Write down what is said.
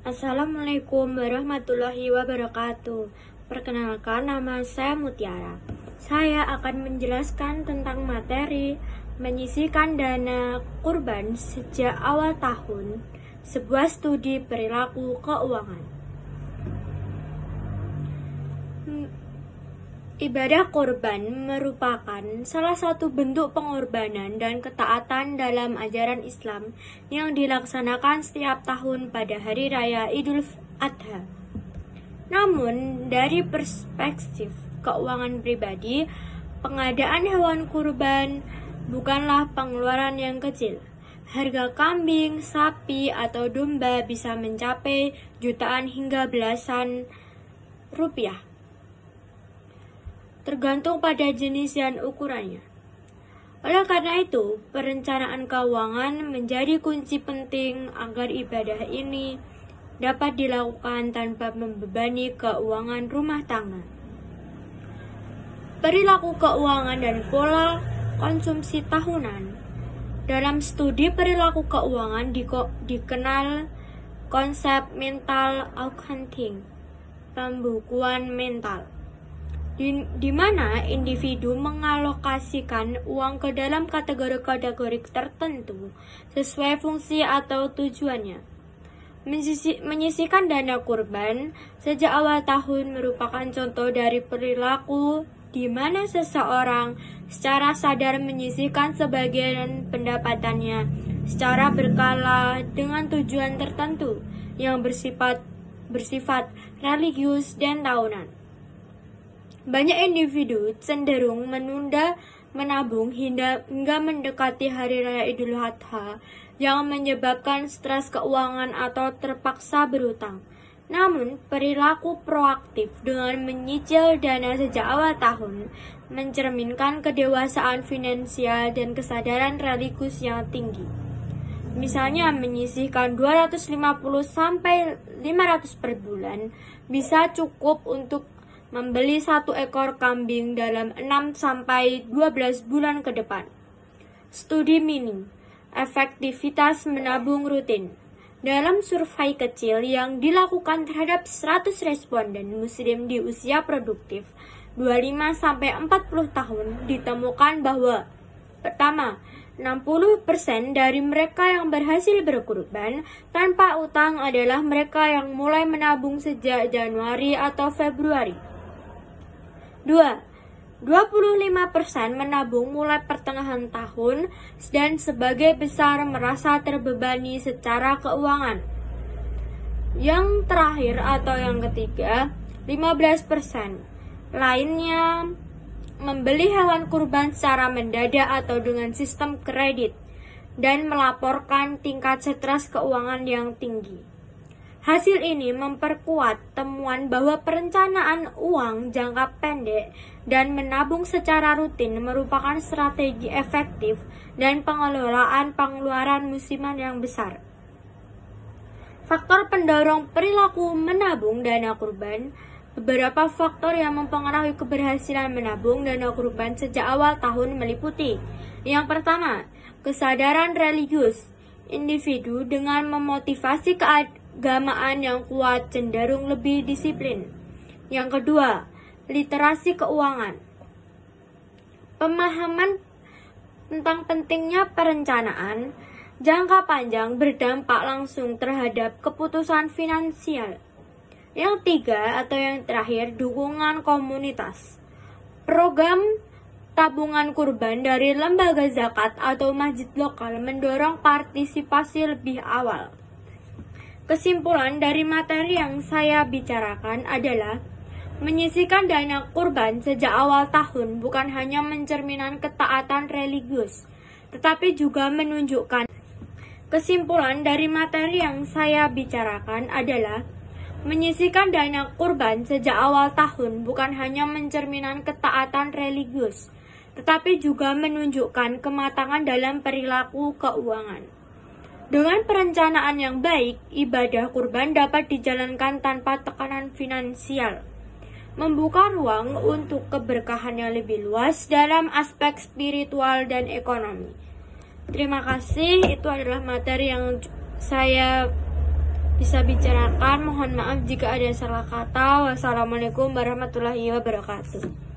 Assalamualaikum warahmatullahi wabarakatuh. Perkenalkan, nama saya Mutiara. Saya akan menjelaskan tentang materi menyisihkan dana kurban sejak awal tahun, sebuah studi perilaku keuangan. Ibadah kurban merupakan salah satu bentuk pengorbanan dan ketaatan dalam ajaran Islam yang dilaksanakan setiap tahun pada Hari Raya Idul Adha. Namun, dari perspektif keuangan pribadi, pengadaan hewan kurban bukanlah pengeluaran yang kecil. Harga kambing, sapi, atau domba bisa mencapai jutaan hingga belasan rupiah, tergantung pada jenis dan ukurannya. Oleh karena itu, perencanaan keuangan menjadi kunci penting agar ibadah ini dapat dilakukan tanpa membebani keuangan rumah tangga. Perilaku keuangan dan pola konsumsi tahunan. Dalam studi perilaku keuangan dikenal konsep mental accounting, pembukuan mental, di mana individu mengalokasikan uang ke dalam kategori-kategori tertentu sesuai fungsi atau tujuannya. Menyisihkan dana kurban sejak awal tahun merupakan contoh dari perilaku di mana seseorang secara sadar menyisihkan sebagian pendapatannya secara berkala dengan tujuan tertentu yang bersifat religius dan tahunan. Banyak individu cenderung menunda menabung hingga mendekati Hari Raya Idul Adha yang menyebabkan stres keuangan atau terpaksa berutang. Namun, perilaku proaktif dengan menyicil dana sejak awal tahun mencerminkan kedewasaan finansial dan kesadaran religius yang tinggi. Misalnya, menyisihkan 250 sampai 500 per bulan bisa cukup untuk membeli 1 ekor kambing dalam 6 sampai 12 bulan ke depan. Studi mini, efektivitas menabung rutin. Dalam survei kecil yang dilakukan terhadap 100 responden muslim di usia produktif 25 sampai 40 tahun, ditemukan bahwa pertama, 60% dari mereka yang berhasil berkurban tanpa utang adalah mereka yang mulai menabung sejak Januari atau Februari. 25% menabung mulai pertengahan tahun dan sebagai besar merasa terbebani secara keuangan. Yang terakhir atau yang ketiga, 15% lainnya membeli hewan kurban secara mendadak atau dengan sistem kredit dan melaporkan tingkat stres keuangan yang tinggi. Hasil ini memperkuat temuan bahwa perencanaan uang jangka pendek dan menabung secara rutin merupakan strategi efektif dan pengelolaan pengeluaran musiman yang besar. Faktor pendorong perilaku menabung dana kurban. Beberapa faktor yang mempengaruhi keberhasilan menabung dana kurban sejak awal tahun meliputi: yang pertama, kesadaran religius. Individu dengan memotivasi keagamaan yang kuat cenderung lebih disiplin. Yang kedua, literasi keuangan. Pemahaman tentang pentingnya perencanaan jangka panjang berdampak langsung terhadap keputusan finansial. Yang tiga atau yang terakhir, dukungan komunitas. Program tabungan kurban dari lembaga zakat atau masjid lokal mendorong partisipasi lebih awal. Kesimpulan dari materi yang saya bicarakan adalah menyisihkan dana kurban sejak awal tahun bukan hanya mencerminkan ketaatan religius, tetapi juga menunjukkan. Kesimpulan dari materi yang saya bicarakan adalah menyisihkan dana kurban sejak awal tahun bukan hanya mencerminkan ketaatan religius, tetapi juga menunjukkan kematangan dalam perilaku keuangan. Dengan perencanaan yang baik, ibadah kurban dapat dijalankan tanpa tekanan finansial, membuka ruang untuk keberkahan yang lebih luas dalam aspek spiritual dan ekonomi. Terima kasih, itu adalah materi yang saya bisa bicarakan. Mohon maaf jika ada salah kata. Wassalamualaikum warahmatullahi wabarakatuh.